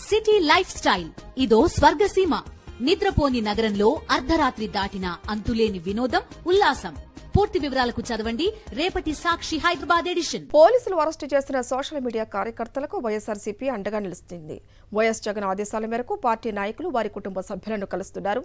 City life style ఇదో స్వర్గసీమ. నిద్రపోని నగరంలో అర్ధరాత్రి దాటిన అంతులేని వినోదం, ఉల్లాసం. పూర్తి వివరాలకు చదవండి రేపటి సాక్షి హైదరాబాద్ ఎడిషన్. పోలీసులు అరెస్టు చేసిన సోషల్ మీడియా కార్యకర్తలకు వైఎస్ఆర్సీపీ అండగా నిలుస్తుంది. వైఎస్ జగన్ ఆదేశాల మేరకు పార్టీ నాయకులు వారి కుటుంబ సభ్యులను కలుస్తున్నారు.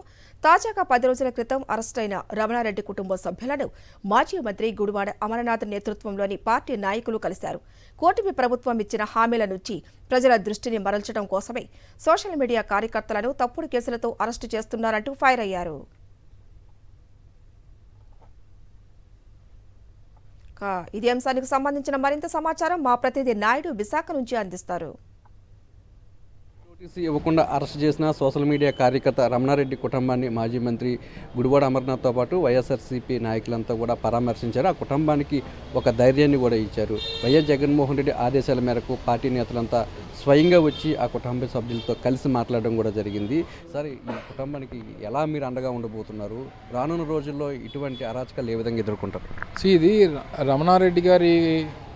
తాజాగా 10 రోజుల క్రితం అరెస్టైన రమణారెడ్డి కుటుంబ సభ్యులను మాజీ మంత్రి గుడివాడ అమరనాథ్ నేతృత్వంలోని పార్టీ నాయకులు కలిశారు. కూటమి ప్రభుత్వం ఇచ్చిన హామీల నుంచి ప్రజల దృష్టిని మరల్చడం కోసమే సోషల్ మీడియా కార్యకర్తలను తప్పుడు కేసులతో అరెస్టు చేస్తున్నారంటూ ఫైర్ అయ్యారు. ఇదే అంశానికి సంబంధించిన మరింత సమాచారం మా ప్రతినిధి నాయుడు విశాఖ నుంచి అందిస్తారు. నోటీసు ఇవ్వకుండా అరెస్ట్ చేసిన సోషల్ మీడియా కార్యకర్త రమణారెడ్డి కుటుంబాన్ని మాజీ మంత్రి గుడివాడ అమర్నాథ్తో పాటు వైఎస్ఆర్సీపీ నాయకులంతా కూడా పరామర్శించారు. ఆ కుటుంబానికి ఒక ధైర్యాన్ని కూడా ఇచ్చారు. వైఎస్ జగన్మోహన్ రెడ్డి ఆదేశాల మేరకు పార్టీ నేతలంతా స్వయంగా వచ్చి ఆ కుటుంబ సభ్యులతో కలిసి మాట్లాడడం కూడా జరిగింది. సరే, ఈ కుటుంబానికి ఎలా మీరు అండగా ఉండబోతున్నారు? రానున్న రోజుల్లో ఇటువంటి అరాచకాలు ఏ విధంగా ఎదుర్కొంటారు? ఇది రమణారెడ్డి గారి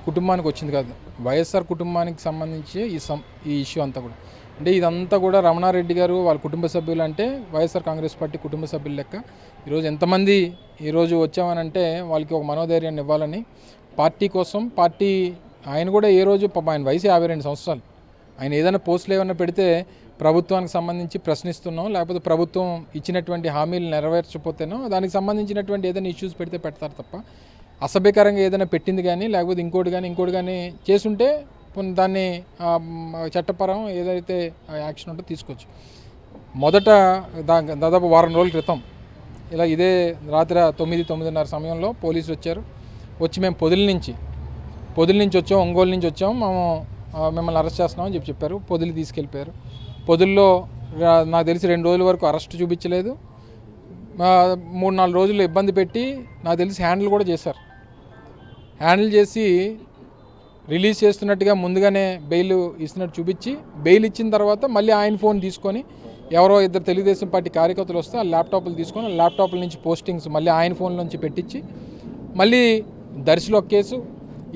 కుటుంబానికి వచ్చింది కాదు, వైఎస్ఆర్ కుటుంబానికి సంబంధించి ఈ ఇష్యూ అంతా కూడా. అంటే ఇదంతా కూడా రమణారెడ్డి గారు వాళ్ళ కుటుంబ సభ్యులు, అంటే వైఎస్ఆర్ కాంగ్రెస్ పార్టీ కుటుంబ సభ్యులు లెక్క. ఈరోజు ఎంతమంది ఈరోజు వచ్చామనంటే వాళ్ళకి ఒక మనోధైర్యాన్ని ఇవ్వాలని పార్టీ కోసం. పార్టీ ఆయన కూడా ఏ రోజు ఆయన వయసు 52 సంవత్సరాలు. ఆయన ఏదైనా పోస్టులు ఏమైనా పెడితే ప్రభుత్వానికి సంబంధించి ప్రశ్నిస్తున్నాం, లేకపోతే ప్రభుత్వం ఇచ్చినటువంటి హామీలు నెరవేర్చకపోతేనో దానికి సంబంధించినటువంటి ఏదైనా ఇష్యూస్ పెడితే పెడతారు తప్ప అసభ్యకరంగా ఏదైనా పెట్టింది కానీ లేకపోతే ఇంకోటి కానీ చేసుంటే దాన్ని చట్టపరం ఏదైతే యాక్షన్ ఉంటుందో తీసుకోవచ్చు. మొదట దాదాపు వారం రోజుల క్రితం ఇలా ఇదే రాత్రి 9-9:30 సమయంలో పోలీసులు వచ్చారు. వచ్చి మేము పొదిలి నుంచి వచ్చాం, ఒంగోలు నుంచి వచ్చాం, మేము మిమ్మల్ని అరెస్ట్ చేస్తున్నామని చెప్పారు. పొదిలి తీసుకెళ్ళిపోయారు. పొదిల్లో నాకు తెలిసి 2 రోజుల వరకు అరెస్ట్ చూపించలేదు. 3-4 రోజులు ఇబ్బంది పెట్టి నాకు తెలిసి హ్యాండిల్ కూడా చేశారు. హ్యాండిల్ చేసి రిలీజ్ చేస్తున్నట్టుగా ముందుగానే బెయిల్ ఇస్తున్నట్టు చూపించి, బెయిల్ ఇచ్చిన తర్వాత మళ్ళీ ఆయన ఫోన్ తీసుకొని ఎవరో 2 తెలుగుదేశం పార్టీ కార్యకర్తలు వస్తే ఆ ల్యాప్టాప్లు తీసుకొని ల్యాప్టాప్ల నుంచి పోస్టింగ్స్ మళ్ళీ ఆయన ఫోన్ నుంచి పెట్టించి మళ్ళీ దర్శిలో ఒక కేసు,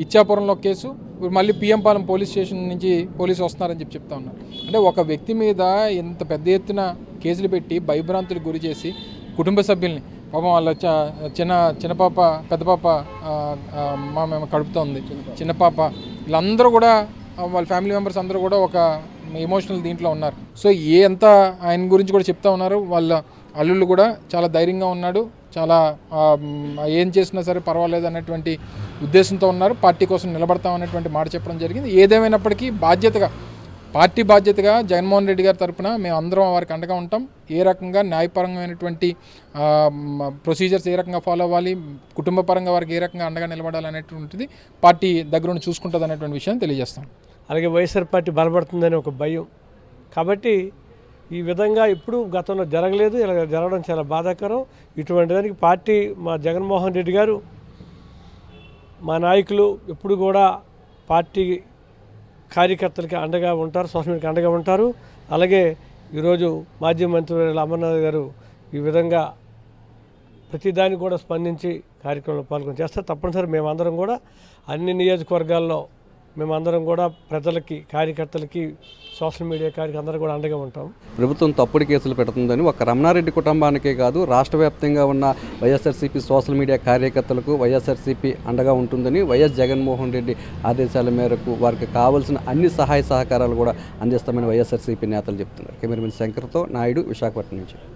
ఇచ్చాపురంలో ఒక కేసు, మళ్ళీ పిఎంపాలెం పోలీస్ స్టేషన్ నుంచి పోలీసు వస్తున్నారని చెప్తా ఉన్నారు. అంటే ఒక వ్యక్తి మీద ఇంత పెద్ద ఎత్తున కేసులు పెట్టి భయభ్రాంతులకు గురి చేసి కుటుంబ సభ్యుల్ని, పాపం వాళ్ళ చిన్న పాప, పెద్ద పాప మేము కడుపుతోంది, చిన్న పాప, వీళ్ళందరూ కూడా వాళ్ళ ఫ్యామిలీ మెంబర్స్ అందరూ కూడా ఒక ఎమోషనల్ దీంట్లో ఉన్నారు. సో ఎంత ఆయన గురించి కూడా చెప్తా ఉన్నారు. వాళ్ళ అల్లుళ్ళు కూడా చాలా ధైర్యంగా ఉన్నాడు, చాలా ఏం చేసినా సరే పర్వాలేదు అన్నటువంటి ఉద్దేశంతో ఉన్నారు. పార్టీ కోసం నిలబడతాం అనేటువంటి మాట చెప్పడం జరిగింది. ఏదేమైనప్పటికీ పార్టీ బాధ్యతగా జగన్మోహన్ రెడ్డి గారి తరఫున మేము అందరం వారికి అండగా ఉంటాం. ఏ రకంగా న్యాయపరమైనటువంటి ప్రొసీజర్స్ ఏ రకంగా ఫాలో అవ్వాలి, కుటుంబ పరంగా వారికి ఏ రకంగా అండగా నిలబడాలనేటువంటిది పార్టీ దగ్గరుండి చూసుకుంటుంది అనేటువంటి విషయాన్ని తెలియజేస్తాం. అలాగే వైఎస్ఆర్ పార్టీ బలపడుతుందని ఒక భయం. కాబట్టి ఈ విధంగా ఇప్పుడు గతంలో జరగలేదు, ఇలా జరగడం చాలా బాధాకరం. ఇటువంటి దానికి పార్టీ, మా జగన్మోహన్ రెడ్డి గారు, మా నాయకులు ఎప్పుడు కూడా పార్టీ కార్యకర్తలకి అండగా ఉంటారు, సోషల్ మీడియాకి అండగా ఉంటారు. అలాగే ఈరోజు మాజీ మంత్రి అమర్నాథ్ గారు ఈ విధంగా ప్రతిదానికి కూడా స్పందించి కార్యక్రమంలో పాల్గొని చేస్తారు. తప్పనిసరి మేమందరం కూడా అన్ని నియోజకవర్గాల్లో మేమందరం కూడా ప్రజలకి, కార్యకర్తలకి, సోషల్ మీడియా అందరూ కూడా అండగా ఉంటాం. ప్రభుత్వం తప్పుడు కేసులు పెడుతుందని ఒక రమణారెడ్డి కుటుంబానికే కాదు, రాష్ట్ర వ్యాప్తంగా ఉన్న వైఎస్ఆర్సీపీ సోషల్ మీడియా కార్యకర్తలకు వైఎస్ఆర్సీపీ అండగా ఉంటుందని వైఎస్ జగన్మోహన్ రెడ్డి ఆదేశాల మేరకు వారికి కావాల్సిన అన్ని సహాయ సహకారాలు కూడా అందిస్తామని వైఎస్ఆర్సీపీ నేతలు చెప్తున్నారు. కెమెరామెన్ శంకర్తో నాయుడు, విశాఖపట్నం నుంచి.